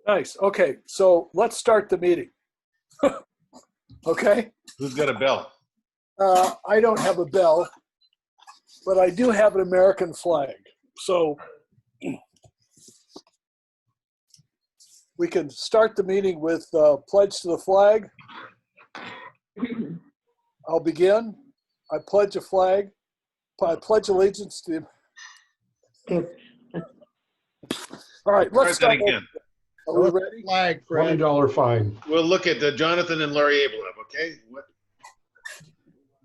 Nice. Okay, so let's start the meeting. Okay? Who's got a bell? I don't have a bell, but I do have an American flag. So we can start the meeting with pledge to the flag. I'll begin. I pledge a flag. I pledge allegiance to the... All right, let's start again. Are we ready? Flag, $20 fine. We'll look at Jonathan and Laurie Abelov, okay?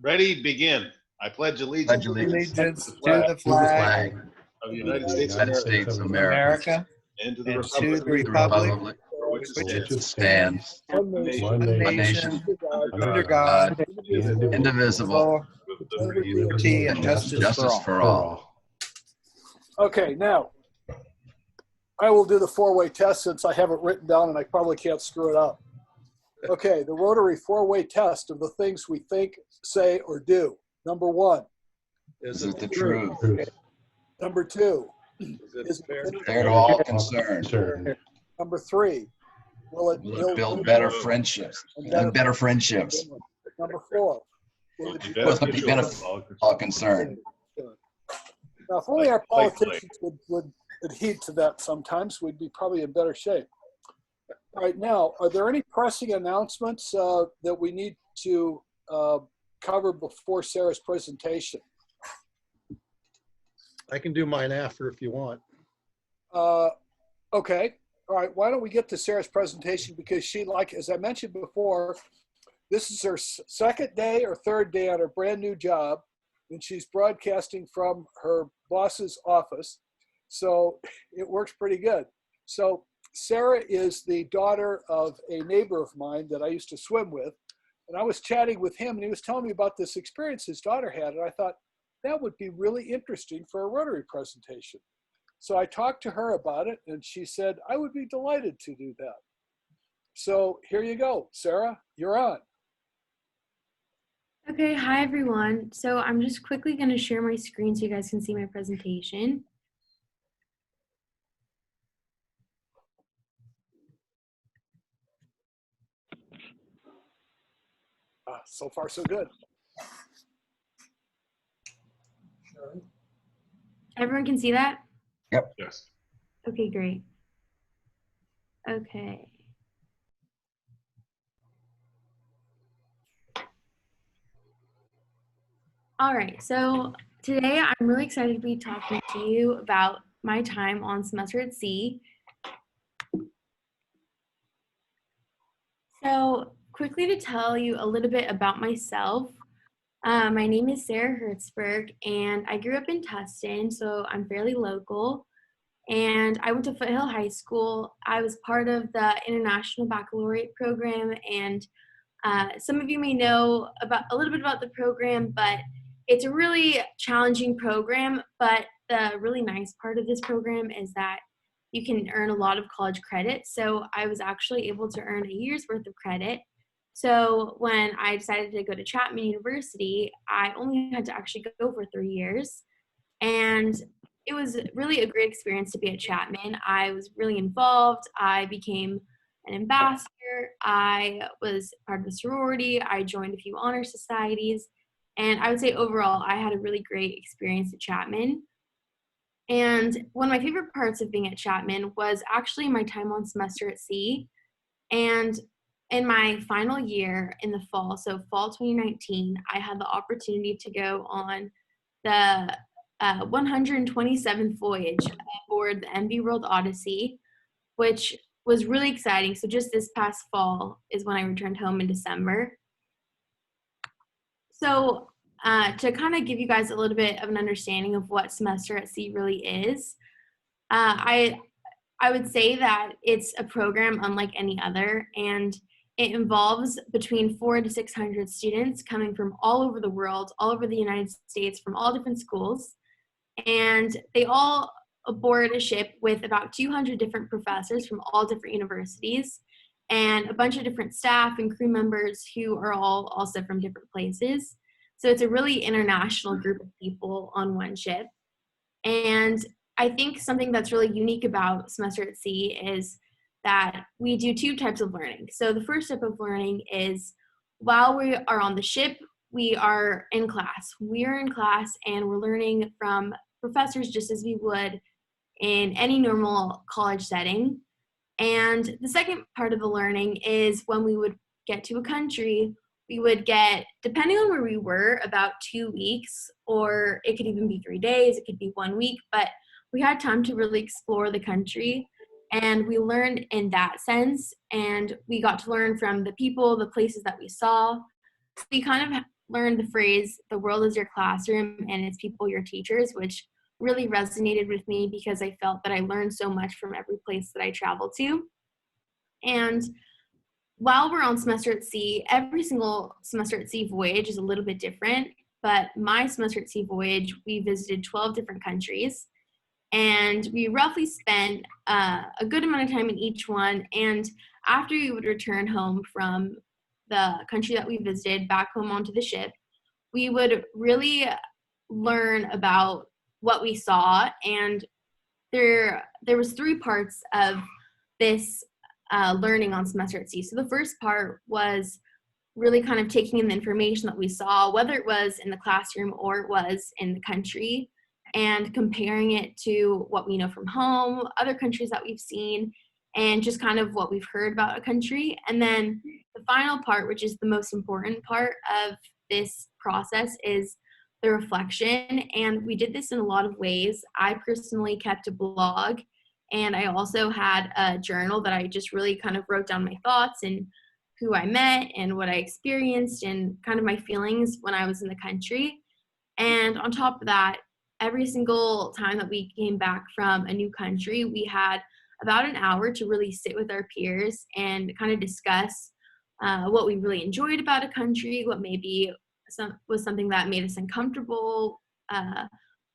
Ready? Begin. I pledge allegiance, allegiance to the flag of the United States of America and to and the to the republic republic for which which it it stands, One nation, One one nation, nation, under under God, God, indivisible, indivisible, with liberty and justice for all. Okay, now, I will do the four-way test since I have it written down and I probably can't screw it up. Okay, the Rotary four-way test of the things we think, say, or do. Number one. Is it the truth? Number two. Is it fair? Fair to all concerned. Number three. Will it Build better friendships. Better friendships. Number four. Will it be Will it be beneficial beneficial to all concerned? Now, if only our Like- politicians would adhere to that sometimes, we'd be probably in better shape. All right, now, are there any pressing announcements that we need to cover before Sarah's presentation? I can do mine after if you want. Okay, all right, why don't we get to Sarah's presentation because she, like, as I mentioned before, this is her second day or third day on her brand new job, and she's broadcasting from her boss's office. So it works pretty good. So Sarah is the daughter of a neighbor of mine that I used to swim with. And I was chatting with him and he was telling me about this experience his daughter had. And I thought that would be really interesting for a Rotary presentation. So I talked to her about it and she said, I would be delighted to do that. So here you go, Sarah, you're on. Okay, hi everyone. So I'm just quickly going to share my screen so you guys can see my presentation. So far, so good. Everyone can see that? Yes. Okay, great. Okay. All right, so today I'm really excited to be talking to you about my time on semester at sea. So quickly to tell you a little bit about myself, my name is Sarah Hertzberg and I grew up in Tustin, so I'm fairly local. And I went to Foothill High School. I was part of the International Baccalaureate program, and some of you may know a little bit about the program, but it's a really challenging program. But the really nice part of this program is that you can earn a lot of college credit. So I was actually able to earn a year's worth of credit. So when I decided to go to Chapman University, I only had to actually go for 3 years. And it was really a great experience to be at Chapman. I was really involved. I became an ambassador. I was part of a sorority. I joined a few honor societies. And I would say overall, I had a really great experience at Chapman. And one of my favorite parts of being at Chapman was actually my time on semester at sea. And in my final year in the fall, so fall 2019, I had the opportunity to go on the 127th voyage aboard the MV World Odyssey, which was really exciting. So just this past fall is when I returned home in December. So to kind of give you guys a little bit of an understanding of what semester at sea really is, I would say that it's a program unlike any other, and it involves between 400 to 600 students coming from all over the world, all over the United States, from all different schools. And they all aboard a ship with about 200 different professors from all different universities and a bunch of different staff and crew members who are all also from different places. So it's a really international group of people on one ship. And I think something that's really unique about semester at sea is that we do two types of learning. So the first type of learning is while we are on the ship, we are in class. We are in class and we're learning from professors just as we would in any normal college setting. And the second part of the learning is when we would get to a country, we would get, depending on where we were, about 2 weeks, or it could even be 3 days, it could be 1 week, but we had time to really explore the country. And we learned in that sense, and we got to learn from the people, the places that we saw. We kind of learned the phrase, the world is your classroom and its people your teachers, which really resonated with me because I felt that I learned so much from every place that I traveled to. And while we're on semester at sea, every single semester at sea voyage is a little bit different, but my semester at sea voyage, we visited 12 different countries, and we roughly spent a good amount of time in each one. And after we would return home from the country that we visited back home onto the ship, we would really learn about what we saw. And there was 3 parts of this learning on semester at sea. So the first part was really kind of taking in the information that we saw, whether it was in the classroom or it was in the country, and comparing it to what we know from home, other countries that we've seen, and just kind of what we've heard about a country. And then the final part, which is the most important part of this process, is the reflection. And we did this in a lot of ways. I personally kept a blog, and I also had a journal that I just really kind of wrote down my thoughts and who I met and what I experienced and kind of my feelings when I was in the country. And on top of that, every single time that we came back from a new country, we had about an hour to really sit with our peers and kind of discuss what we really enjoyed about a country, what maybe was something that made us uncomfortable,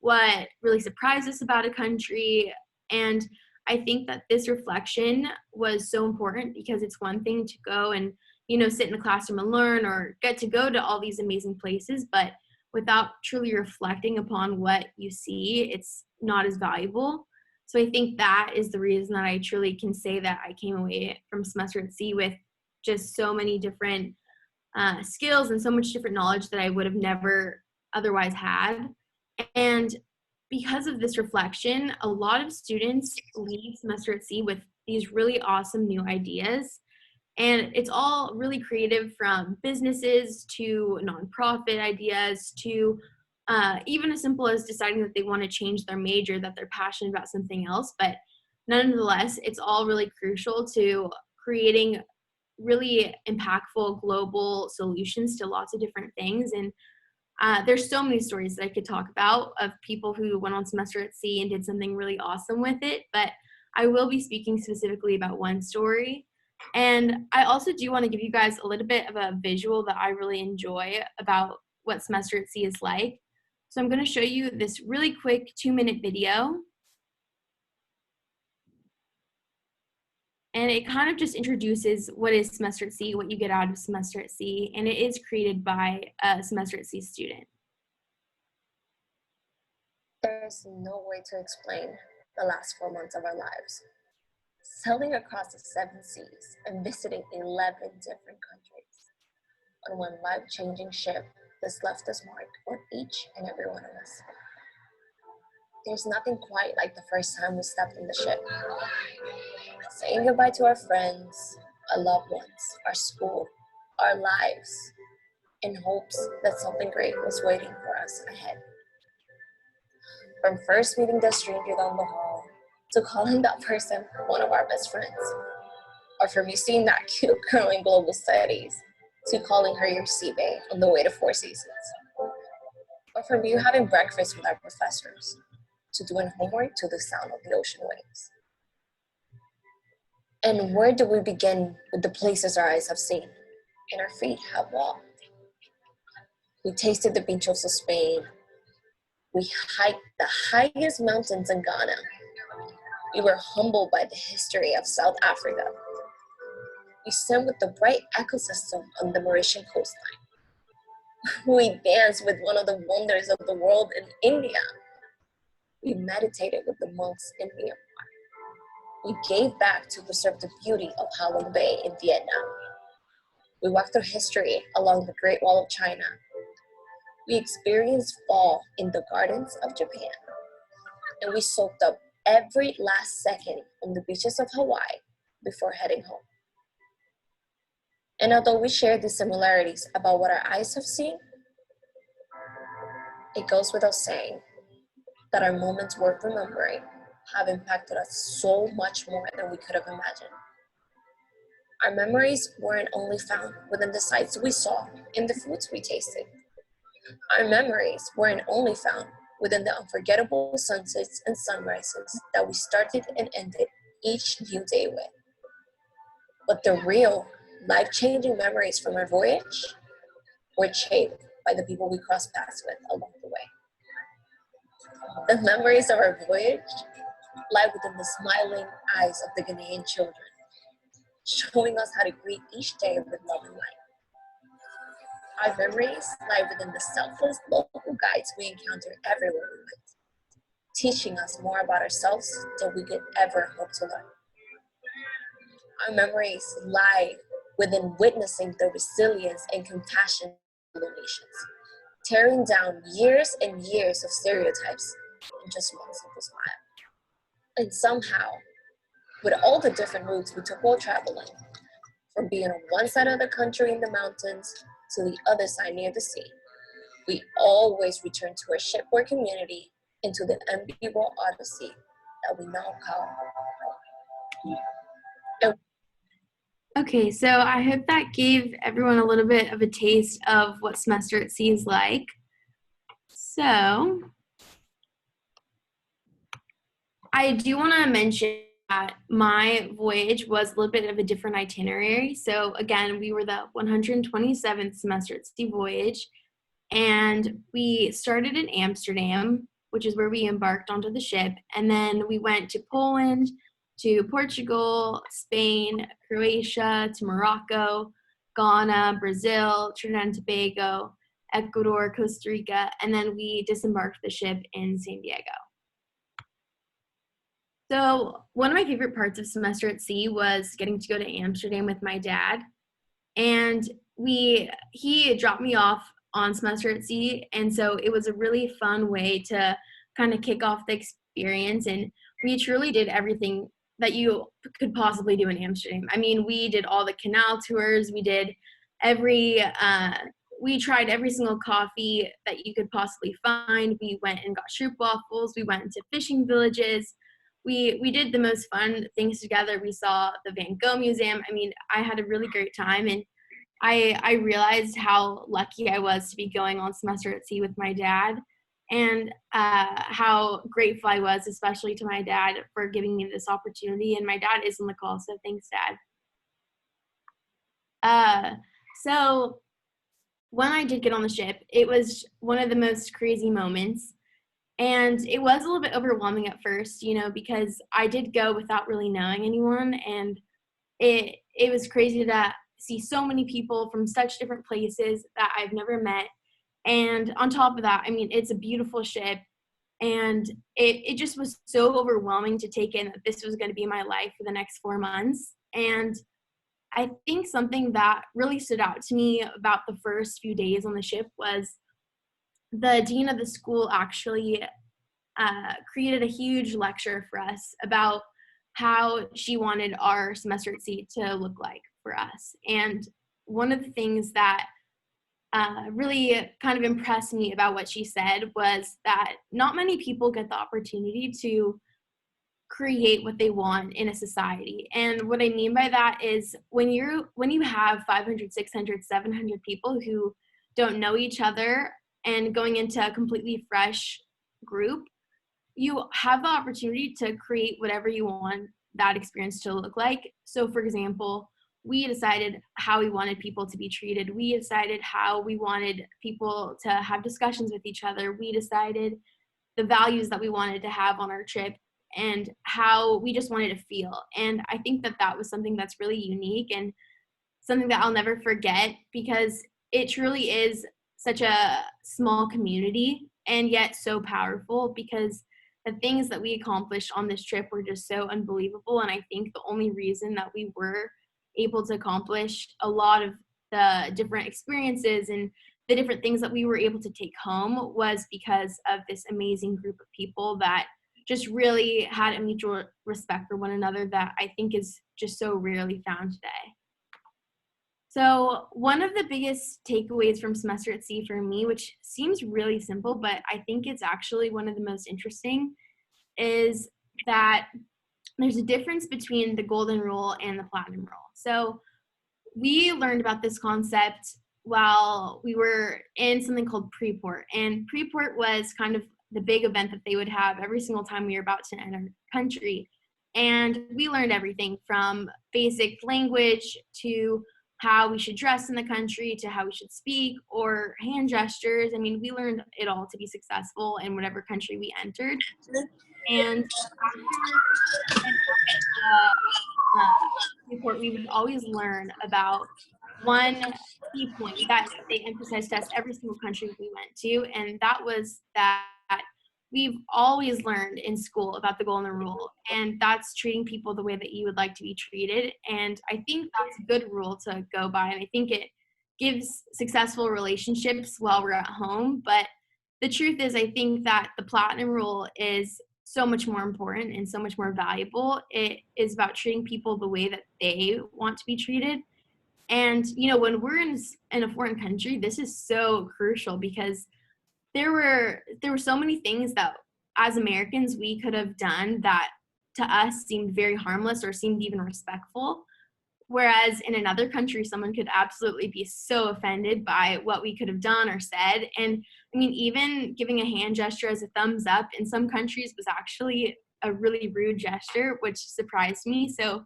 what really surprised us about a country. And I think that this reflection was so important because it's one thing to go and, sit in the classroom and learn or get to go to all these amazing places, but without truly reflecting upon what you see, it's not as valuable. So I think that is the reason that I truly can say that I came away from semester at sea with just so many different skills and so much different knowledge that I would have never otherwise had. And because of this reflection, a lot of students leave semester at sea with these really awesome new ideas. And it's all really creative, from businesses to nonprofit ideas to even as simple as deciding that they want to change their major, that they're passionate about something else. But nonetheless, it's all really crucial to creating really impactful global solutions to lots of different things. And there's so many stories that I could talk about of people who went on semester at sea and did something really awesome with it. But I will be speaking specifically about one story. And I also do want to give you guys a little bit of a visual that I really enjoy about what semester at sea is like. So I'm going to show you this really quick 2-minute video. And it kind of just introduces what is semester at sea, what you get out of semester at sea, and it is created by a semester at sea student. There's no way to explain the last 4 months of our lives. Sailing across the 7 seas and visiting 11 different countries on one life-changing ship that's left its mark on each and every one of us. There's nothing quite like the first time we stepped in the ship. Saying goodbye to our friends, our loved ones, our school, our lives, in hopes that something great was waiting for us ahead. From first meeting the stranger down the hall, to calling that person one of our best friends, or from you seeing that cute girl in global studies, to calling her your sea bae on the way to 4 Seasons, or from you having breakfast with our professors, to doing homework to the sound of the ocean waves. And where do we begin with the places our eyes have seen and our feet have walked? We tasted the beaches of Spain. We hiked the highest mountains in Ghana. We were humbled by the history of South Africa. We swam with the bright ecosystem on the Mauritian coastline. We danced with one of the wonders of the world in India. We meditated with the monks in Myanmar. We gave back to preserve the beauty of Halong Bay in Vietnam. We walked through history along the Great Wall of China. We experienced fall in the gardens of Japan. And we soaked up every last second on the beaches of Hawaii before heading home. And although we share the similarities about what our eyes have seen, it goes without saying that our moments worth remembering have impacted us so much more than we could have imagined. Our memories weren't only found within the sights we saw and the foods we tasted. Our memories weren't only found within the unforgettable sunsets and sunrises that we started and ended each new day with. But the real, life-changing memories from our voyage were shaped by the people we crossed paths with along the way. The memories of our voyage lie within the smiling eyes of the Ghanaian children, showing us how to greet each day with love and light. Our memories lie within the selfless local guides we encounter everywhere we went, teaching us more about ourselves than we could ever hope to learn. Our memories lie within witnessing the resilience and compassion of the nations, tearing down years and years of stereotypes in just one simple smile. And somehow, with all the different routes we took while traveling, from being on one side of the country in the mountains to the other side near the sea, we always return to our shipboard community and to the MV World Odyssey that we now call home. Okay, so I hope that gave everyone a little bit of a taste of what semester at sea is like. So I do want to mention that my voyage was a little bit of a different itinerary. So again, we were the 127th semester at sea voyage, and we started in Amsterdam, which is where we embarked onto the ship, and then we went to Poland, to Portugal, Spain, Croatia, to Morocco, Ghana, Brazil, Trinidad and Tobago, Ecuador, Costa Rica, and then we disembarked the ship in San Diego. So one of my favorite parts of semester at sea was getting to go to Amsterdam with my dad. And he dropped me off on semester at sea, and so it was a really fun way to kind of kick off the experience, and we truly did everything that you could possibly do in Amsterdam. I mean, we did all the canal tours, we did we tried every single coffee that you could possibly find. We went and got stroopwafels, we went into fishing villages, we did the most fun things together. We saw the Van Gogh Museum. I mean, I had a really great time, and I realized how lucky I was to be going on semester at sea with my dad, and how grateful I was, especially to my dad, for giving me this opportunity. And my dad is on the call, so thanks, Dad. So when I did get on the ship, it was one of the most crazy moments. And it was a little bit overwhelming at first, because I did go without really knowing anyone. And it was crazy to see so many people from such different places that I've never met. And on top of that, I mean, it's a beautiful ship. And it just was so overwhelming to take in that this was going to be my life for the next 4 months. And I think something that really stood out to me about the first few days on the ship was the dean of the school actually created a huge lecture for us about how she wanted our semester at sea to look like for us. And one of the things that really kind of impressed me about what she said was that not many people get the opportunity to create what they want in a society. And what I mean by that is when you have 500, 600, 700 people who don't know each other and going into a completely fresh group, you have the opportunity to create whatever you want that experience to look like. So for example, we decided how we wanted people to be treated. We decided how we wanted people to have discussions with each other. We decided the values that we wanted to have on our trip and how we just wanted to feel. And I think that that was something that's really unique and something that I'll never forget, because it truly is such a small community and yet so powerful, because the things that we accomplished on this trip were just so unbelievable. And I think the only reason that we were able to accomplish a lot of the different experiences and the different things that we were able to take home was because of this amazing group of people that just really had a mutual respect for one another that I think is just so rarely found today. So one of the biggest takeaways from semester at sea for me, which seems really simple, but I think it's actually one of the most interesting, is that there's a difference between the golden rule and the platinum rule. So we learned about this concept while we were in something called pre-port. And pre-port was kind of the big event that they would have every single time we were about to enter the country. And we learned everything from basic language to how we should dress in the country to how we should speak or hand gestures. I mean, we learned it all to be successful in whatever country we entered. And report, we would always learn about one key point that they emphasized to us every single country we went to, and that was that we've always learned in school about the golden rule, and that's treating people the way that you would like to be treated. And I think that's a good rule to go by, and I think it gives successful relationships while we're at home. But the truth is, I think that the platinum rule is so much more important and so much more valuable. It is about treating people the way that they want to be treated. And, you know, when we're in a foreign country, this is so crucial because there were so many things that as Americans we could have done that to us seemed very harmless or seemed even respectful. Whereas in another country, someone could absolutely be so offended by what we could have done or said. And I mean, even giving a hand gesture as a thumbs up in some countries was actually a really rude gesture, which surprised me. So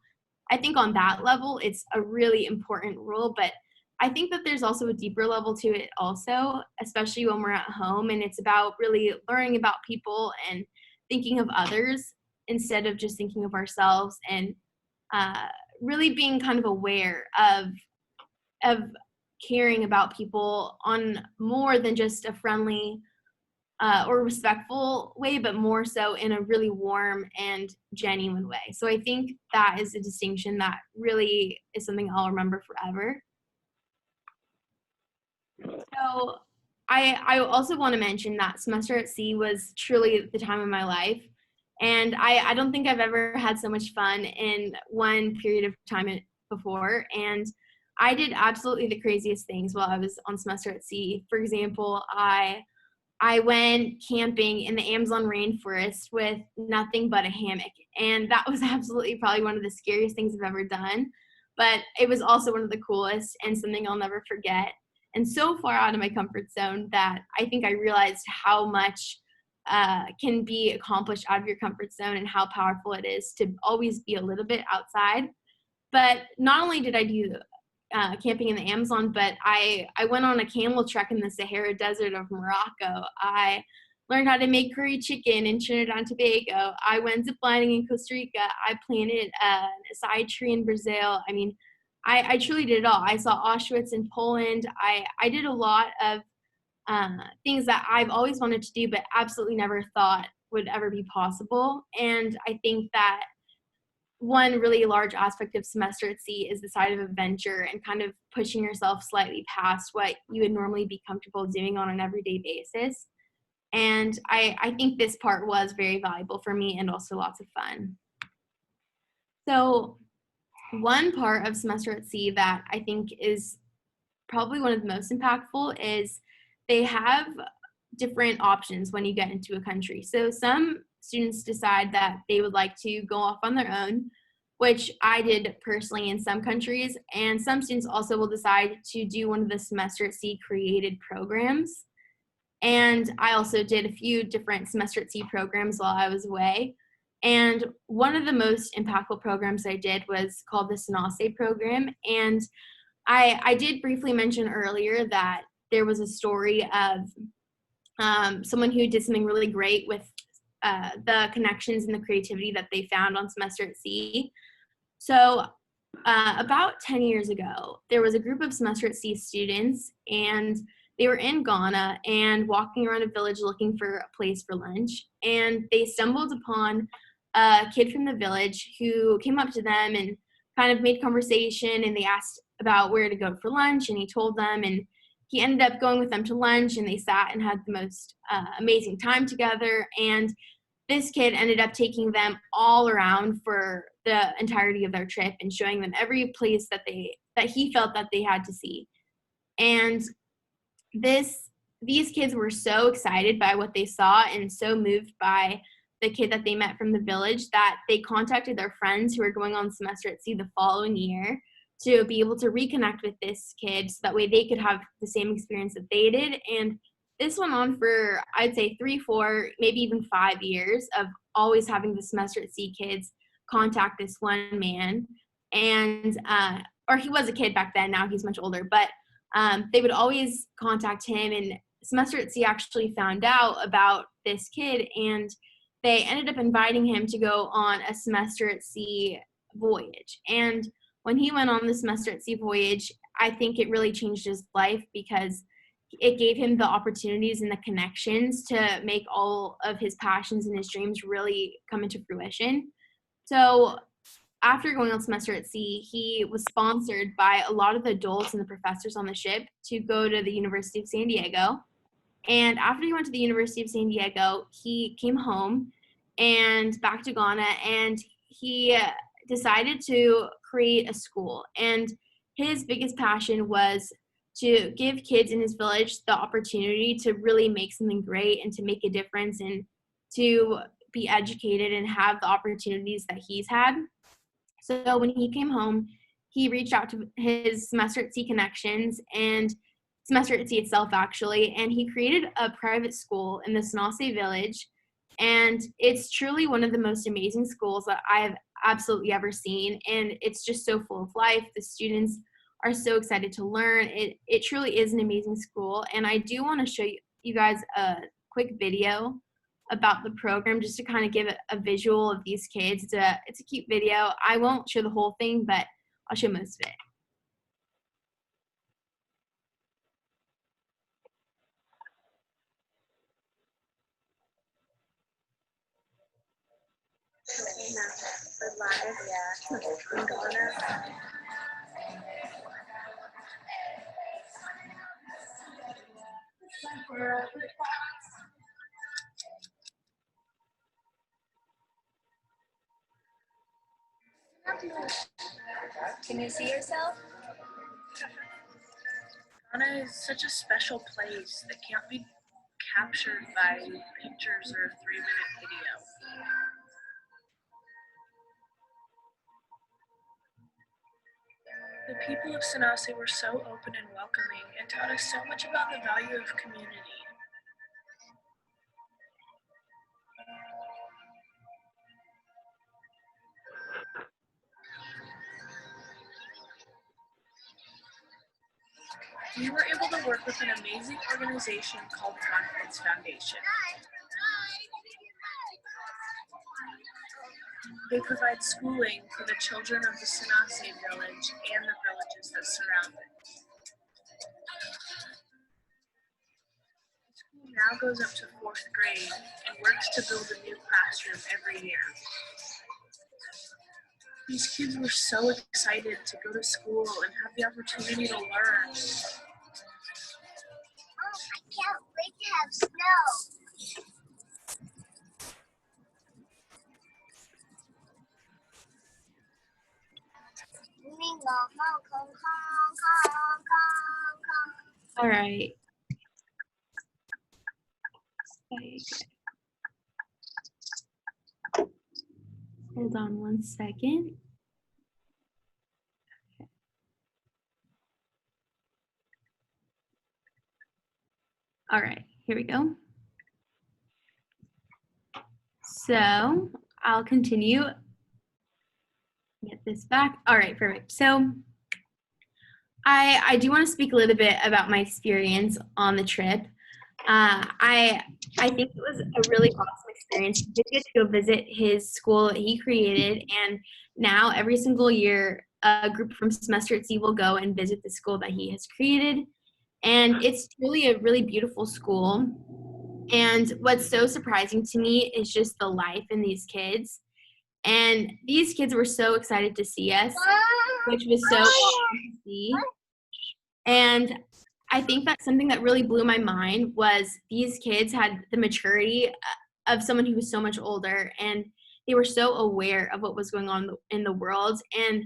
I think on that level, it's a really important rule. But I think that there's also a deeper level to it also, especially when we're at home. And it's about really learning about people and thinking of others instead of just thinking of ourselves, and really being kind of aware of caring about people on more than just a friendly or respectful way, but more so in a really warm and genuine way. So I think that is a distinction that really is something I'll remember forever. So I also want to mention that semester at sea was truly the time of my life. And I don't think I've ever had so much fun in one period of time before. And I did absolutely the craziest things while I was on semester at sea. For example, I went camping in the Amazon rainforest with nothing but a hammock. And that was absolutely probably one of the scariest things I've ever done. But it was also one of the coolest and something I'll never forget. And so far out of my comfort zone that I think I realized how much can be accomplished out of your comfort zone and how powerful it is to always be a little bit outside. But not only did I do camping in the Amazon, but I went on a camel trek in the Sahara Desert of Morocco. I learned how to make curry chicken in Trinidad and Tobago. I went ziplining in Costa Rica. I planted an acai tree in Brazil. I mean, I truly did it all. I saw Auschwitz in Poland. I did a lot of things that I've always wanted to do, but absolutely never thought would ever be possible. And I think that one really large aspect of semester at sea is the side of adventure and kind of pushing yourself slightly past what you would normally be comfortable doing on an everyday basis. And I think this part was very valuable for me and also lots of fun. So one part of semester at sea that I think is probably one of the most impactful is they have different options when you get into a country. So some students decide that they would like to go off on their own, which I did personally in some countries. And some students also will decide to do one of the semester at sea created programs. And I also did a few different semester at sea programs while I was away. And one of the most impactful programs I did was called the Senase program. And I did briefly mention earlier that there was a story of someone who did something really great with the connections and the creativity that they found on semester at sea. So about 10 years ago, there was a group of semester at sea students, and they were in Ghana and walking around a village looking for a place for lunch. And they stumbled upon a kid from the village who came up to them and kind of made conversation, and they asked about where to go for lunch, and he told them, and he ended up going with them to lunch, and they sat and had the most amazing time together. And this kid ended up taking them all around for the entirety of their trip and showing them every place that he felt that they had to see. And these kids were so excited by what they saw and so moved by the kid that they met from the village that they contacted their friends who were going on semester at sea the following year to be able to reconnect with this kid so that way they could have the same experience that they did. And this went on for, I'd say, 3, 4, maybe even 5 years of always having the semester at sea kids contact this one man. And, or he was a kid back then, now he's much older, but they would always contact him, and semester at sea actually found out about this kid, and they ended up inviting him to go on a semester at sea voyage. And when he went on the semester at sea voyage, I think it really changed his life because it gave him the opportunities and the connections to make all of his passions and his dreams really come into fruition. So after going on semester at sea, he was sponsored by a lot of the adults and the professors on the ship to go to the University of San Diego. And after he went to the University of San Diego, he came home and back to Ghana, and he decided to create a school. And his biggest passion was to give kids in his village the opportunity to really make something great and to make a difference and to be educated and have the opportunities that he's had. So when he came home, he reached out to his semester at sea connections and semester at sea itself, actually, and he created a private school in the Senase village. And it's truly one of the most amazing schools that I've absolutely ever seen. And it's just so full of life. The students are so excited to learn. It truly is an amazing school. And I do want to show you guys a quick video about the program just to kind of give a visual of these kids. It's a cute video. I won't show the whole thing, but I'll show most of it. For live, yeah. In Ghana. Can you see yourself? Ghana is such a special place that can't be captured by pictures or a 3-minute video. The people of Senase were so open and welcoming and taught us so much about the value of community. We were able to work with an amazing organization called Confidence Foundation. They provide schooling for the children of the Senase village and the villages that surround it. The school now goes up to 4th grade and works to build a new classroom every year. These kids were so excited to go to school and have the opportunity to learn. I can't wait to have snow. All right. Hold on one second. Okay. All right, here we go. So I'll continue. Get this back. All right, perfect. So I do want to speak a little bit about my experience on the trip. I think it was a really awesome experience. I did get to go visit his school that he created, and now every single year a group from semester at sea will go and visit the school that he has created. And it's truly a really beautiful school. And what's so surprising to me is just the life in these kids. And these kids were so excited to see us, which was so awesome to see. And I think that something that really blew my mind was these kids had the maturity of someone who was so much older, and they were so aware of what was going on in the world. And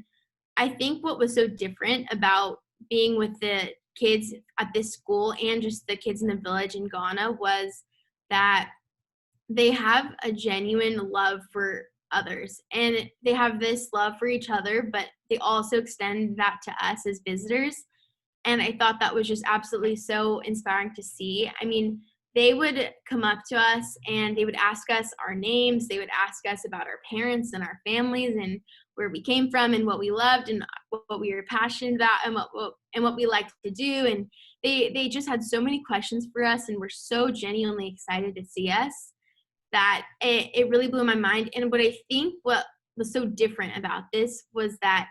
I think what was so different about being with the kids at this school and just the kids in the village in Ghana was that they have a genuine love for others, and they have this love for each other, but they also extend that to us as visitors. And I thought that was just absolutely so inspiring to see. I mean, they would come up to us and they would ask us our names. They would ask us about our parents and our families and where we came from and what we loved and what we were passionate about and what we liked to do. And they just had so many questions for us and were so genuinely excited to see us that it really blew my mind. And what I think what was so different about this was that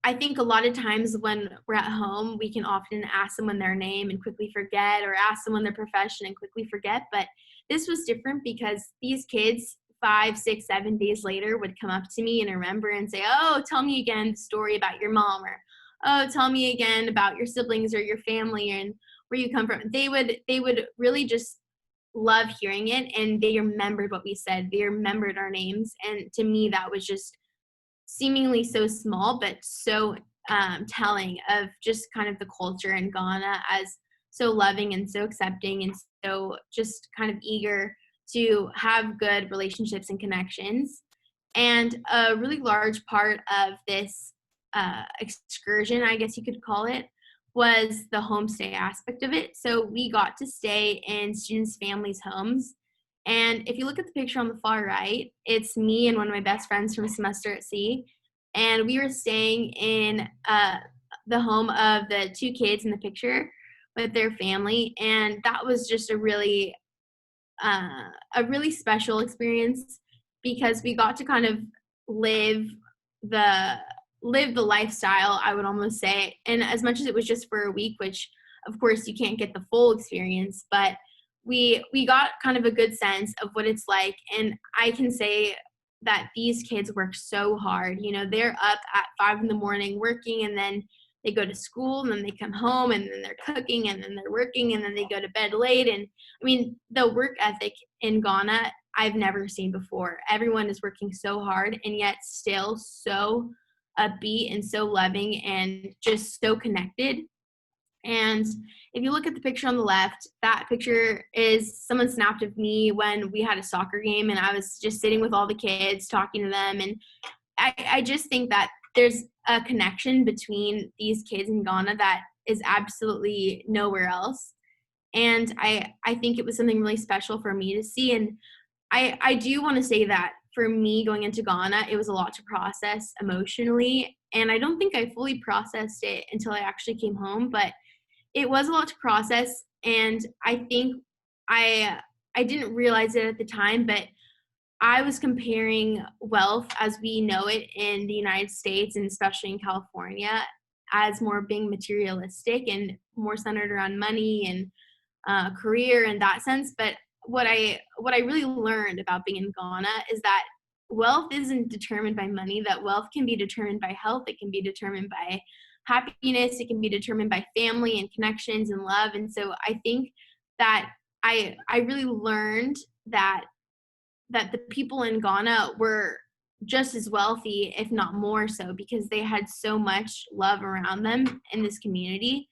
I think a lot of times when we're at home, we can often ask someone their name and quickly forget, or ask someone their profession and quickly forget. But this was different because these kids 5, 6, 7 days later would come up to me and remember and say, oh, tell me again the story about your mom, or oh, tell me again about your siblings or your family and where you come from. They would really just love hearing it, and they remembered what we said. They remembered our names. And to me, that was just seemingly so small, but so telling of just kind of the culture in Ghana as so loving and so accepting and so just kind of eager to have good relationships and connections. And a really large part of this excursion, I guess you could call it, was the homestay aspect of it. So we got to stay in students' families' homes. And if you look at the picture on the far right, it's me and one of my best friends from a semester at sea. And we were staying in the home of the 2 kids in the picture with their family. And that was just a really special experience because we got to kind of live the lifestyle, I would almost say. And as much as it was just for a week, which of course you can't get the full experience, but we got kind of a good sense of what it's like. And I can say that these kids work so hard. You know, they're up at 5 in the morning working, and then they go to school, and then they come home, and then they're cooking, and then they're working, and then they go to bed late. And I mean, the work ethic in Ghana, I've never seen before. Everyone is working so hard and yet still so upbeat and so loving and just so connected. And if you look at the picture on the left, that picture is someone snapped of me when we had a soccer game and I was just sitting with all the kids talking to them. And I just think that there's a connection between these kids in Ghana that is absolutely nowhere else. And I think it was something really special for me to see. And I do want to say that for me going into Ghana, it was a lot to process emotionally. And I don't think I fully processed it until I actually came home, but it was a lot to process. And I think I didn't realize it at the time, but I was comparing wealth as we know it in the United States and especially in California as more being materialistic and more centered around money and career in that sense. But what I really learned about being in Ghana is that wealth isn't determined by money, that wealth can be determined by health, it can be determined by happiness, it can be determined by family and connections and love. And so I think that I really learned that the people in Ghana were just as wealthy, if not more so, because they had so much love around them in this community.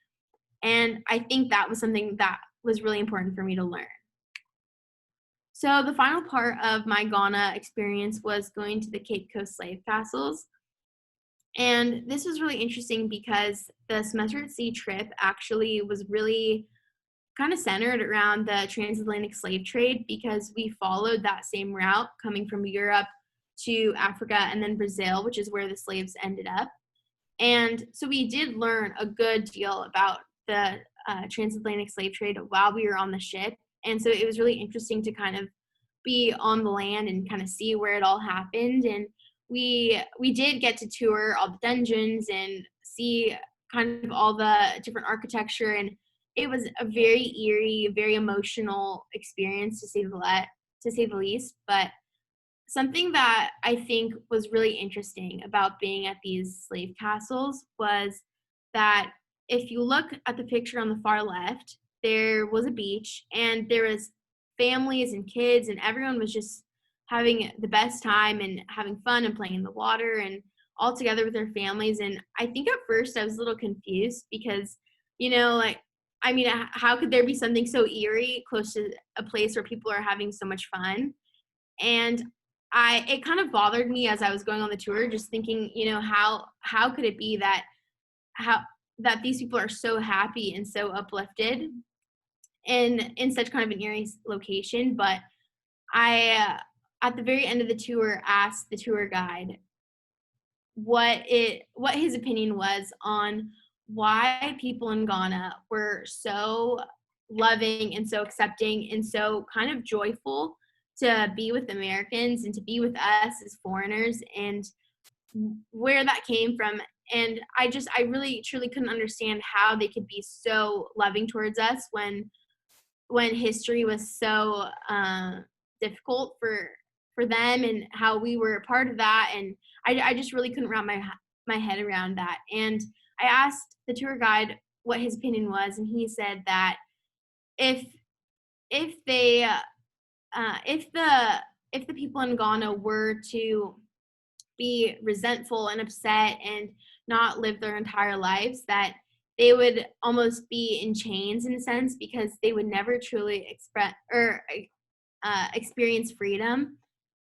And I think that was something that was really important for me to learn. So the final part of my Ghana experience was going to the Cape Coast slave castles. And this was really interesting because the semester at sea trip actually was really kind of centered around the transatlantic slave trade because we followed that same route coming from Europe to Africa and then Brazil, which is where the slaves ended up. And so we did learn a good deal about the transatlantic slave trade while we were on the ship. And so it was really interesting to kind of be on the land and kind of see where it all happened. And we did get to tour all the dungeons and see kind of all the different architecture. And it was a very eerie, very emotional experience to say the least. But something that I think was really interesting about being at these slave castles was that if you look at the picture on the far left, there was a beach and there was families and kids and everyone was just having the best time and having fun and playing in the water and all together with their families. And I think at first I was a little confused because, how could there be something so eerie close to a place where people are having so much fun? And it kind of bothered me as I was going on the tour, just thinking, how could it be that these people are so happy and so uplifted in such kind of an eerie location. But I, at the very end of the tour, asked the tour guide what his opinion was on why people in Ghana were so loving and so accepting and so kind of joyful to be with Americans and to be with us as foreigners, and where that came from. And I really truly couldn't understand how they could be so loving towards us when history was so difficult for them, and how we were a part of that. And I just really couldn't wrap my head around that. And I asked the tour guide what his opinion was, and he said that if the people in Ghana were to be resentful and upset and not live their entire lives, that they would almost be in chains in a sense, because they would never truly experience freedom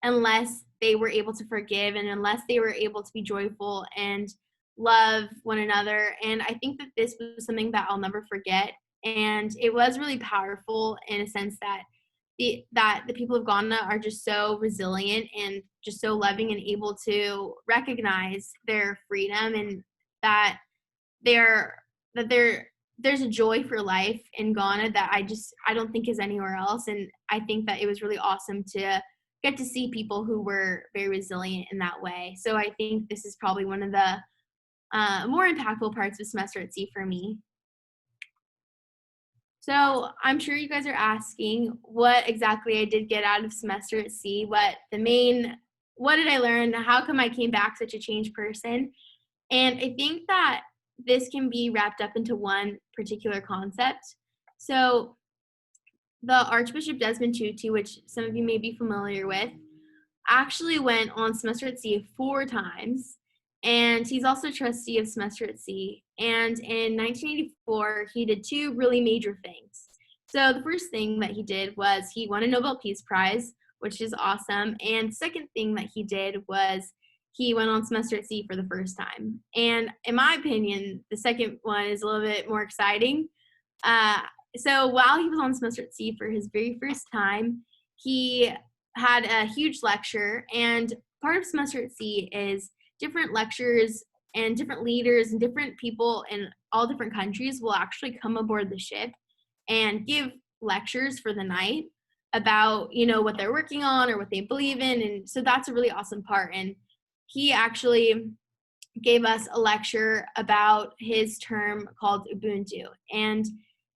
unless they were able to forgive and unless they were able to be joyful and love one another. And I think that this was something that I'll never forget. And it was really powerful in a sense that the people of Ghana are just so resilient and just so loving and able to recognize their freedom, and that there's a joy for life in Ghana that I don't think is anywhere else. And I think that it was really awesome to get to see people who were very resilient in that way. So I think this is probably one of the more impactful parts of semester at sea for me. So I'm sure you guys are asking what exactly I did get out of semester at sea, what did I learn? How come I came back such a changed person? And I think that this can be wrapped up into one particular concept. So the Archbishop Desmond Tutu, which some of you may be familiar with, actually went on semester at sea 4 times. And he's also trustee of semester at sea. And in 1984, he did 2 really major things. So the first thing that he did was he won a Nobel Peace Prize, which is awesome. And the second thing that he did was he went on semester at sea for the first time. And in my opinion, the second one is a little bit more exciting. So while he was on semester at sea for his very first time, he had a huge lecture. And part of semester at sea is different lectures and different leaders and different people in all different countries will actually come aboard the ship and give lectures for the night about, what they're working on or what they believe in. And so that's a really awesome part. And he actually gave us a lecture about his term called Ubuntu. And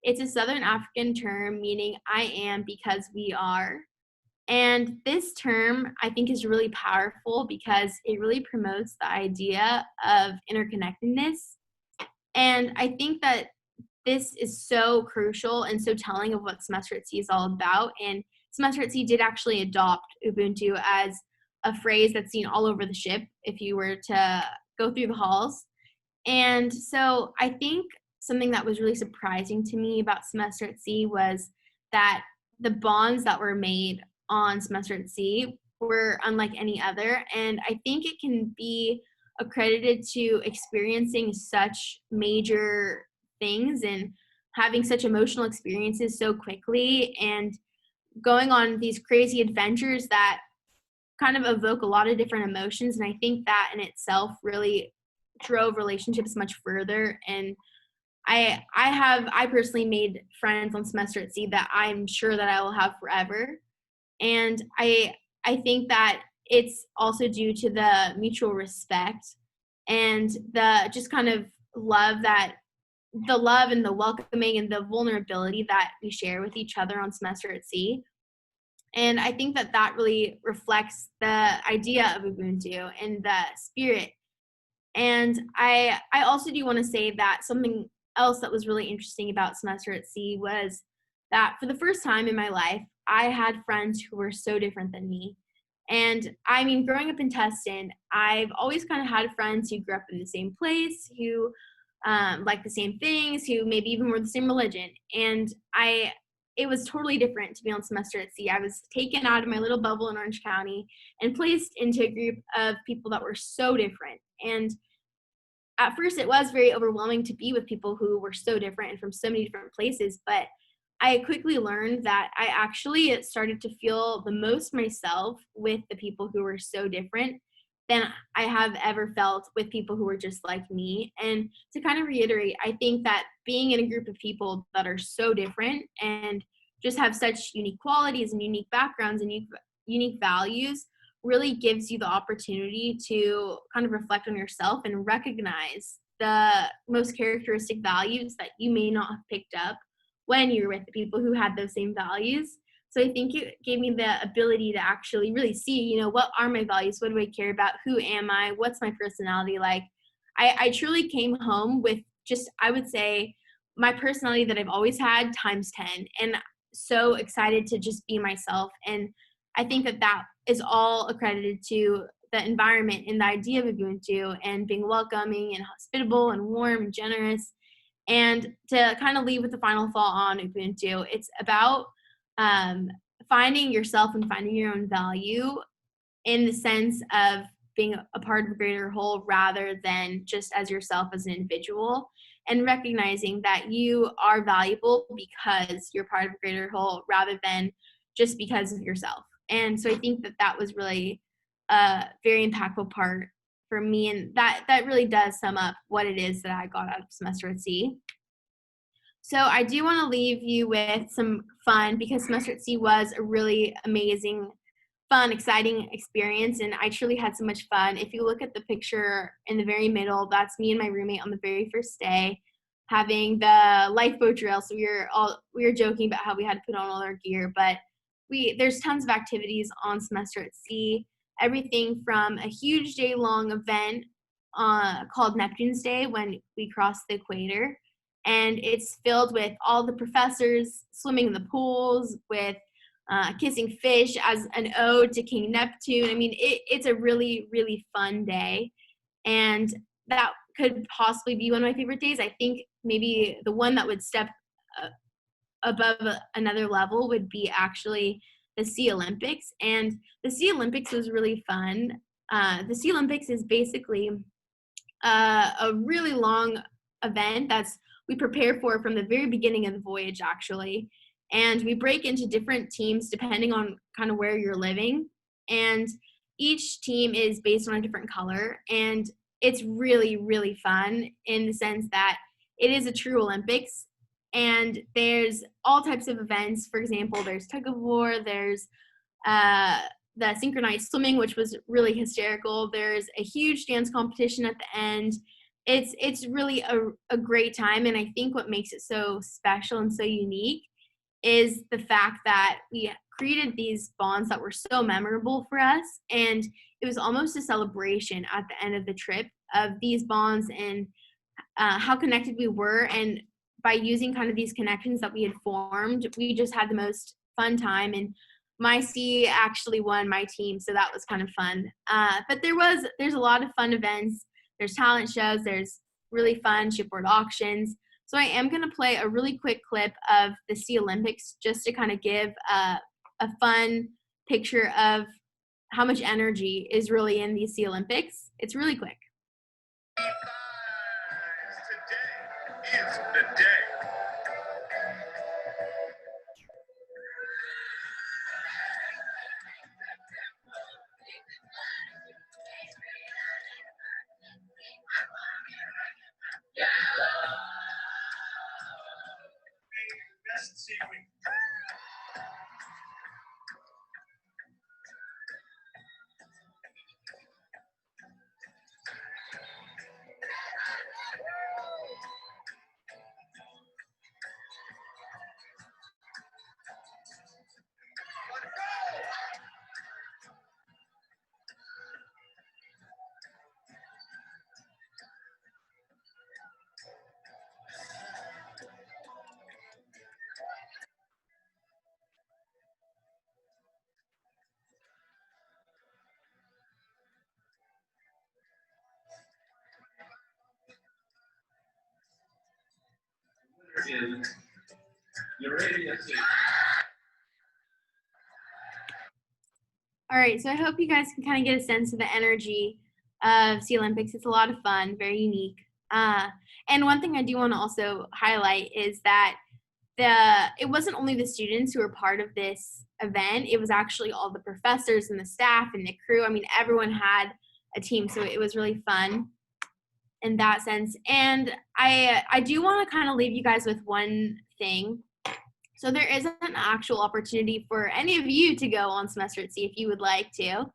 it's a Southern African term meaning I am because we are. And this term, I think, is really powerful because it really promotes the idea of interconnectedness. And I think that this is so crucial and so telling of what semester at sea is all about. And semester at sea did actually adopt Ubuntu as a phrase that's seen all over the ship if you were to go through the halls. And so I think something that was really surprising to me about semester at sea was that the bonds that were made on semester at sea were unlike any other. And I think it can be accredited to experiencing such major things and having such emotional experiences so quickly and going on these crazy adventures that kind of evoke a lot of different emotions. And I think that in itself really drove relationships much further. And I personally made friends on semester at sea that I'm sure that I will have forever. And I think that it's also due to the mutual respect and the just kind of love that the love and the welcoming and the vulnerability that we share with each other on Semester at Sea. And I think that that really reflects the idea of Ubuntu and the spirit. And I also do want to say that something else that was really interesting about Semester at Sea was that for the first time in my life, I had friends who were so different than me. And I mean, growing up in Tustin, I've always kind of had friends who grew up in the same place, who like the same things, who maybe even were the same religion. And it was totally different to be on Semester at Sea. I was taken out of my little bubble in Orange County and placed into a group of people that were so different. And at first it was very overwhelming to be with people who were so different and from so many different places, but I quickly learned that I actually started to feel the most myself with the people who were so different than I have ever felt with people who were just like me. And to kind of reiterate, I think that being in a group of people that are so different and just have such unique qualities and unique backgrounds and unique values really gives you the opportunity to kind of reflect on yourself and recognize the most characteristic values that you may not have picked up when you're with the people who had those same values. So I think it gave me the ability to actually really see, what are my values? What do I care about? Who am I? What's my personality like? I truly came home with just, I would say, my personality that I've always had times 10, and so excited to just be myself. And I think that that is all accredited to the environment and the idea of Ubuntu and being welcoming and hospitable and warm and generous. And to kind of leave with the final thought on Ubuntu, it's about finding yourself and finding your own value in the sense of being a part of a greater whole rather than just as yourself as an individual, and recognizing that you are valuable because you're part of a greater whole rather than just because of yourself. And so I think that that was really a very impactful part for me, and that really does sum up what it is that I got out of Semester at Sea. So I do want to leave you with some fun, because Semester at Sea was a really amazing, fun, exciting experience, and I truly had so much fun. If you look at the picture in the very middle, that's me and my roommate on the very first day having the lifeboat drill. So we were joking about how we had to put on all our gear, but there's tons of activities on Semester at Sea. Everything from a huge day-long event called Neptune's Day when we cross the equator, and it's filled with all the professors swimming in the pools with kissing fish as an ode to King Neptune. I mean, it's a really, really fun day, and that could possibly be one of my favorite days. I think maybe the one that would step above another level would be actually the Sea Olympics. And the Sea Olympics was really fun. The Sea Olympics is basically a really long event we prepare for from the very beginning of the voyage, actually. And we break into different teams depending on kind of where you're living. And each team is based on a different color. And it's really, really fun in the sense that it is a true Olympics. And there's all types of events. For example, there's tug of war, there's the synchronized swimming, which was really hysterical. There's a huge dance competition at the end. It's really a great time, and I think what makes it so special and so unique is the fact that we created these bonds that were so memorable for us, and it was almost a celebration at the end of the trip of these bonds and how connected we were. And by using kind of these connections that we had formed, we just had the most fun time. And my C actually won my team, so that was kind of fun. But there's a lot of fun events. There's talent shows. There's really fun shipboard auctions. So I am going to play a really quick clip of the Sea Olympics just to kind of give a fun picture of how much energy is really in these Sea Olympics. It's really quick. Today is the day. Best seaweed. in Eurasian Sea. All right, so I hope you guys can kind of get a sense of the energy of Sea Olympics. It's a lot of fun, very unique. And one thing I do want to also highlight is that it wasn't only the students who were part of this event, it was actually all the professors and the staff and the crew. I mean, everyone had a team, so it was really fun in that sense. And I do want to kind of leave you guys with one thing. So there is an actual opportunity for any of you to go on semester at sea if you would like to.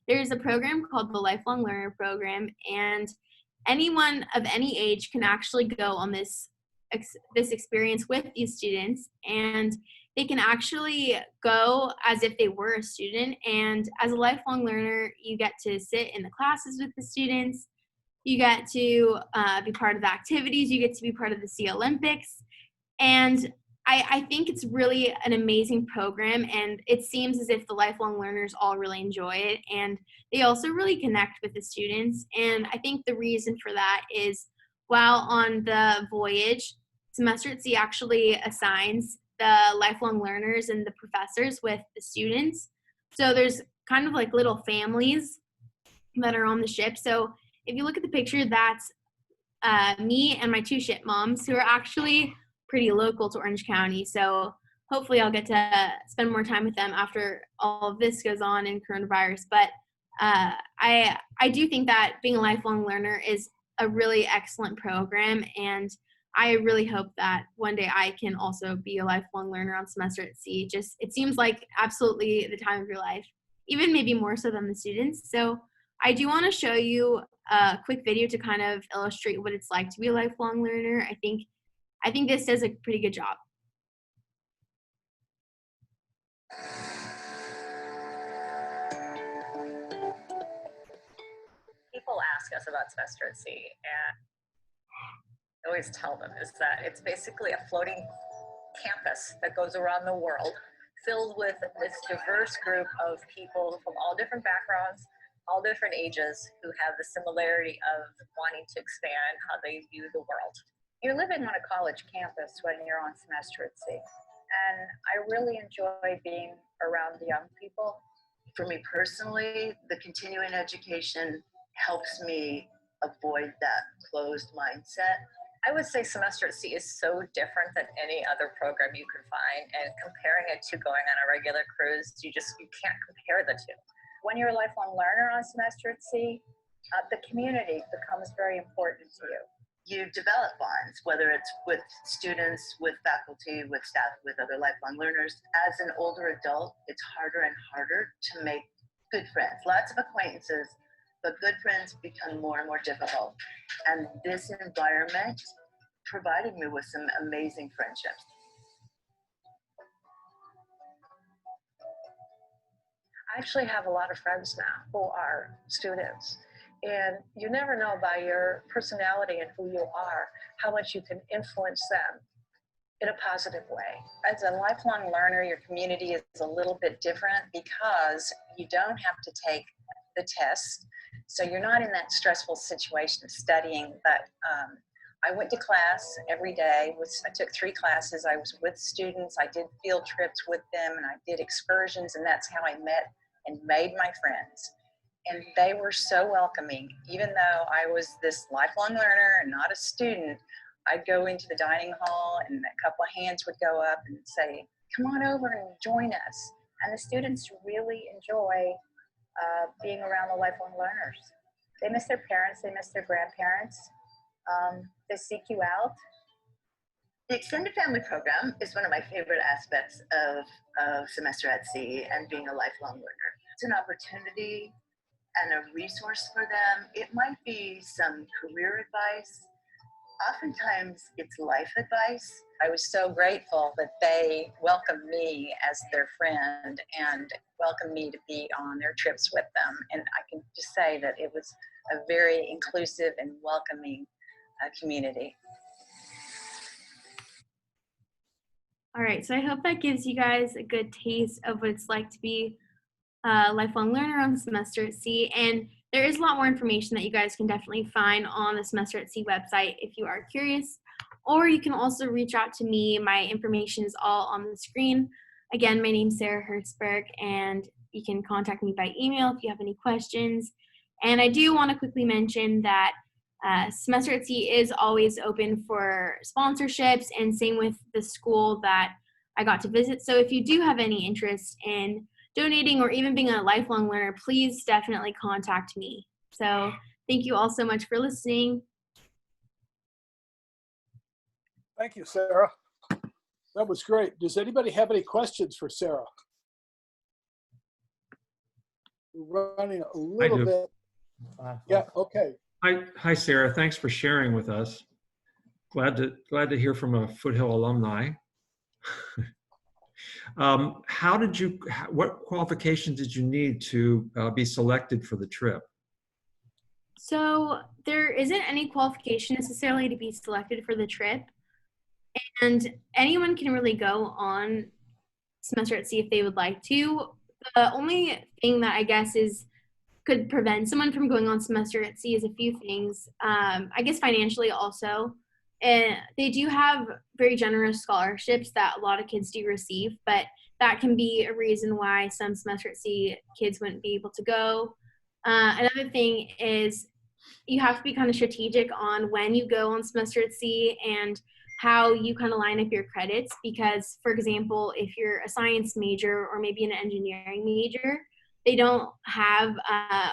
There's a program called the Lifelong Learner Program, and anyone of any age can actually go on this experience with these students, and they can actually go as if they were a student. And as a lifelong learner, you get to sit in the classes with the students, you get to be part of the activities, you get to be part of the Sea Olympics, and I think it's really an amazing program, and it seems as if the lifelong learners all really enjoy it, and they also really connect with the students. And I think the reason for that is while on the Voyage, Semester at Sea actually assigns the lifelong learners and the professors with the students. So there's kind of like little families that are on the ship. So if you look at the picture, that's me and my two ship moms who are actually pretty local to Orange County. So hopefully I'll get to spend more time with them after all of this goes on in coronavirus. But I do think that being a lifelong learner is a really excellent program, and I really hope that one day I can also be a lifelong learner on Semester at Sea. Just, it seems like absolutely the time of your life, even maybe more so than the students. So I do want to show you a quick video to kind of illustrate what it's like to be a lifelong learner. I think this does a pretty good job. People ask us about Semester at Sea, and I always tell them is that it's basically a floating campus that goes around the world, filled with this diverse group of people from all different backgrounds, all different ages, who have the similarity of wanting to expand how they view the world. You're living on a college campus when you're on Semester at Sea, and I really enjoy being around the young people. For me personally, the continuing education helps me avoid that closed mindset. I would say Semester at Sea is so different than any other program you can find, and comparing it to going on a regular cruise, you can't compare the two. When you're a lifelong learner on Semester at Sea, the community becomes very important to you. You develop bonds, whether it's with students, with faculty, with staff, with other lifelong learners. As an older adult, it's harder and harder to make good friends. Lots of acquaintances, but good friends become more and more difficult. And this environment provided me with some amazing friendships. I actually have a lot of friends now who are students. And you never know by your personality and who you are, how much you can influence them in a positive way. As a lifelong learner, your community is a little bit different because you don't have to take the test. So you're not in that stressful situation of studying, but I went to class every day. I took 3 classes. I was with students. I did field trips with them, and I did excursions, and that's how I met and made my friends. And they were so welcoming. Even though I was this lifelong learner and not a student, I'd go into the dining hall and a couple of hands would go up and say, come on over and join us. And the students really enjoy being around the lifelong learners. They miss their parents, they miss their grandparents. They seek you out. The extended family program is one of my favorite aspects of Semester at Sea and being a lifelong learner. It's an opportunity and a resource for them. It might be some career advice. Oftentimes it's life advice. I was so grateful that they welcomed me as their friend and welcomed me to be on their trips with them. And I can just say that it was a very inclusive and welcoming community. All right, so I hope that gives you guys a good taste of what it's like to be a lifelong learner on the Semester at Sea. And there is a lot more information that you guys can definitely find on the Semester at Sea website if you are curious. or you can also reach out to me. My information is all on the screen. Again, my name's Sarah Hertzberg, and you can contact me by email if you have any questions. And I do want to quickly mention that Semester at Sea is always open for sponsorships, and same with the school that I got to visit. So if you do have any interest in donating or even being a lifelong learner, please definitely contact me. So thank you all so much for listening. Thank you, Sarah. That was great. Does anybody have any questions for Sarah? We're running a little do. bit. Yeah, okay. Hi, Sarah. Thanks for sharing with us. Glad to hear from a Foothill alumni. What qualifications did you need to be selected for the trip? So there isn't any qualification necessarily to be selected for the trip. And anyone can really go on Semester at Sea if they would like to. The only thing that I guess could prevent someone from going on Semester at Sea is a few things. I guess financially also. And they do have very generous scholarships that a lot of kids do receive, but that can be a reason why some Semester at Sea kids wouldn't be able to go. Another thing is you have to be kind of strategic on when you go on Semester at Sea and how you kind of line up your credits, because, for example, if you're a science major or maybe an engineering major, they don't have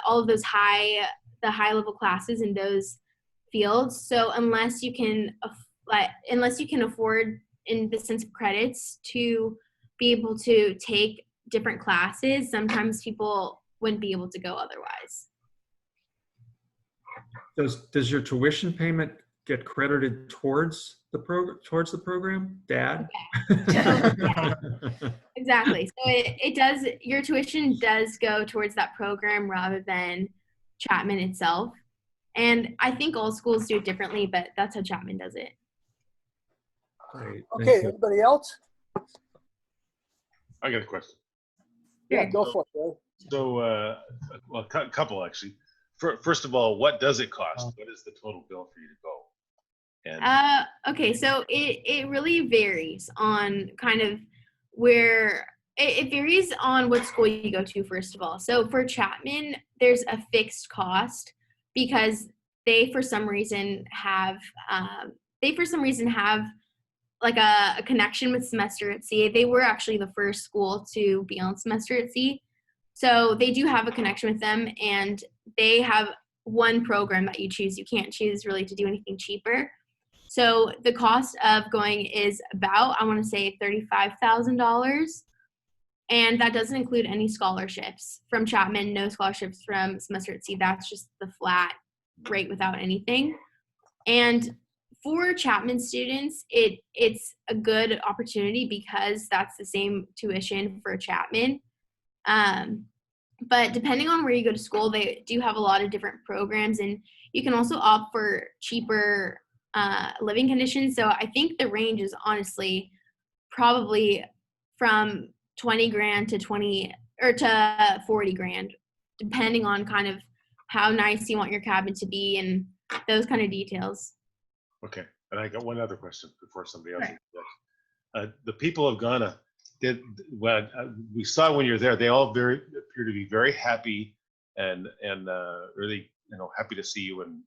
all of those high level classes in those fields. So unless you can afford, in the sense of credits, to be able to take different classes, sometimes people wouldn't be able to go otherwise. Does your tuition payment get credited towards the program, Dad? Yeah. Exactly. So it does. Your tuition does go towards that program rather than Chapman itself. And I think all schools do it differently, but that's how Chapman does it. Great. Okay, anybody else? I got a question. Yeah, go for it, Ray. So, well, a couple actually. First of all, what does it cost? What is the total bill for you to go? And Okay, so it really varies on kind of where it varies on what school you go to, first of all. So for Chapman, there's a fixed cost because they for some reason have like a connection with Semester at Sea. They were actually the first school to be on Semester at Sea. So they do have a connection with them, and they have one program that you choose. You can't choose really to do anything cheaper. So the cost of going is about, I want to say, $35,000. And that doesn't include any scholarships from Chapman, no scholarships from Semester at Sea. That's just the flat rate without anything. And for Chapman students, it's a good opportunity because that's the same tuition for Chapman. But depending on where you go to school, they do have a lot of different programs, and you can also opt for cheaper living conditions. So I think the range is honestly probably from 20 grand to 40 grand, depending on kind of how nice you want your cabin to be and those kind of details. okay, and I got one other question before somebody else. Right. The people of Ghana, we saw when you're there, they all appear to be very happy and really happy to see you and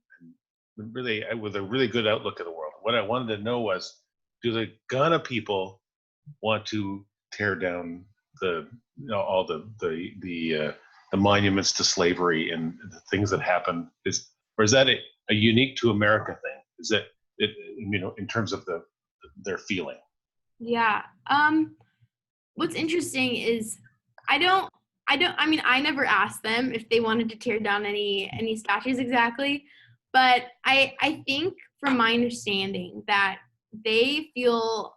really with a really good outlook of the world. What I wanted to know was, do the Ghana people want to tear down all the monuments to slavery and the things that happened? Or is that a unique to America thing? Is that in terms of their feeling? Yeah. What's interesting is I never asked them if they wanted to tear down any statues exactly, but I think from my understanding that they feel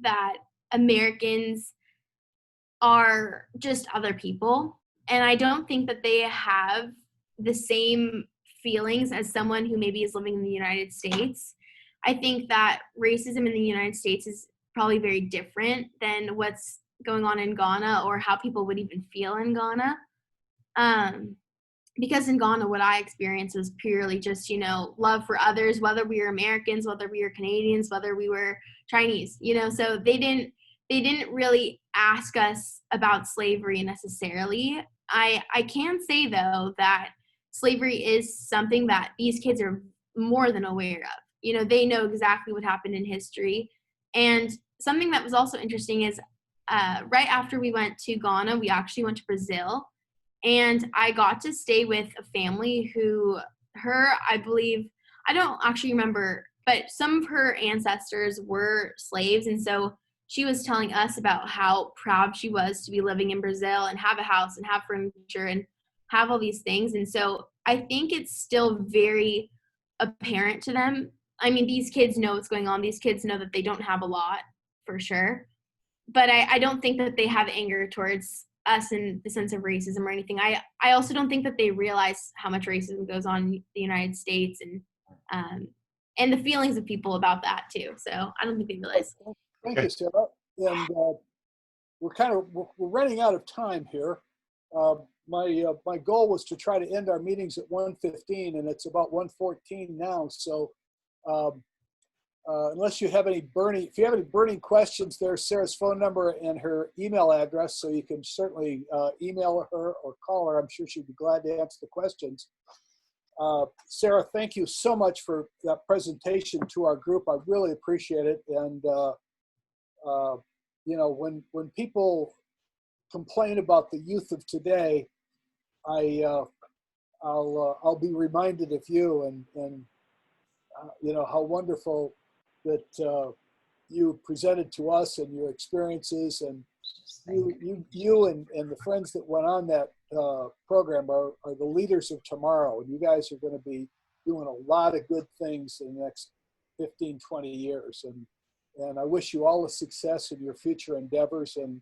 that Americans are just other people, and I don't think that they have the same feelings as someone who maybe is living in the United States. I think that racism in the United States is probably very different than what's going on in Ghana or how people would even feel in Ghana. because in Ghana, what I experienced was purely just, love for others, whether we were Americans, whether we were Canadians, whether we were Chinese, so they didn't really ask us about slavery necessarily. I can say, though, that slavery is something that these kids are more than aware of. They know exactly what happened in history. And something that was also interesting is right after we went to Ghana, we actually went to Brazil. And I got to stay with a family who, I believe, I don't actually remember, but some of her ancestors were slaves. And so she was telling us about how proud she was to be living in Brazil and have a house and have furniture and have all these things. And so I think it's still very apparent to them. I mean, these kids know what's going on. These kids know that they don't have a lot, for sure. But I don't think that they have anger towards us in the sense of racism or anything. I also don't think that they realize how much racism goes on in the United States and the feelings of people about that too. So I don't think they realize. Thank you, Sarah. And we're running out of time here. My goal was to try to end our meetings at 1:15, and it's about 1:14 now. So unless you have if you have any burning questions, there's Sarah's phone number and her email address, so you can certainly email her or call her. I'm sure she'd be glad to answer the questions. Sarah, thank you so much for that presentation to our group. I really appreciate it. And when people complain about the youth of today, I'll be reminded of you and how wonderful that you presented to us and your experiences, and you and the friends that went on that program are the leaders of tomorrow. And you guys are going to be doing a lot of good things in the next 15, 20 years. And I wish you all the success in your future endeavors and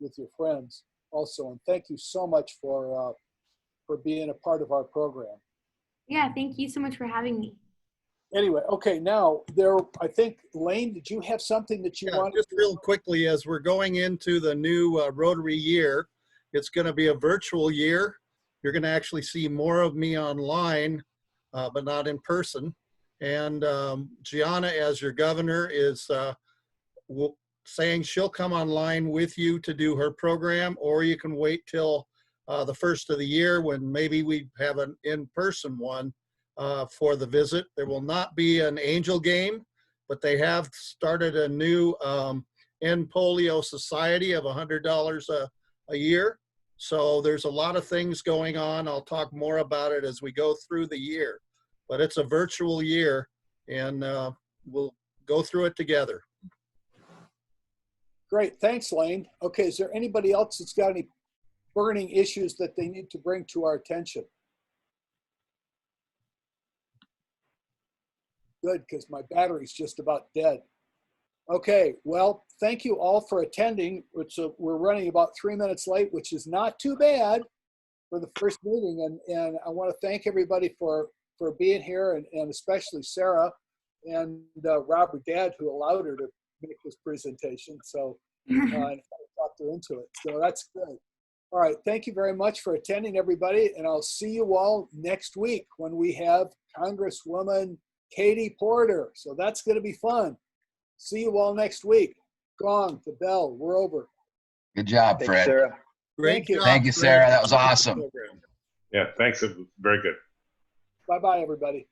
with your friends also. And thank you so much for being a part of our program. Yeah, thank you so much for having me. Anyway, okay, now I think, Lane, did you have something that you wanted? Just real quickly, as we're going into the new Rotary year, it's going to be a virtual year. You're going to actually see more of me online, but not in person. And Gianna, as your governor, is saying she'll come online with you to do her program, or you can wait till the first of the year when maybe we have an in-person one for the visit. There will not be an angel game, but they have started a new End Polio Society of $100 a year. So there's a lot of things going on. I'll talk more about it as we go through the year. But it's a virtual year, and we'll go through it together. Great, thanks, Lane. Okay, is there anybody else that's got any burning issues that they need to bring to our attention? Good, because my battery's just about dead. Okay, well, thank you all for attending. We're running about 3 minutes late, which is not too bad for the first meeting. And I want to thank everybody for being here, and especially Sarah and Robert Dad, who allowed her to make this presentation. So I talked her into it. So that's good. All right, thank you very much for attending, everybody. And I'll see you all next week when we have Congresswoman Katie Porter. So that's going to be fun. See you all next week. Gong, the bell, we're over. Good job, Fred. Sarah. Thank you. Thank you, Sarah. That was awesome. Yeah, thanks. Very good. Bye-bye, everybody.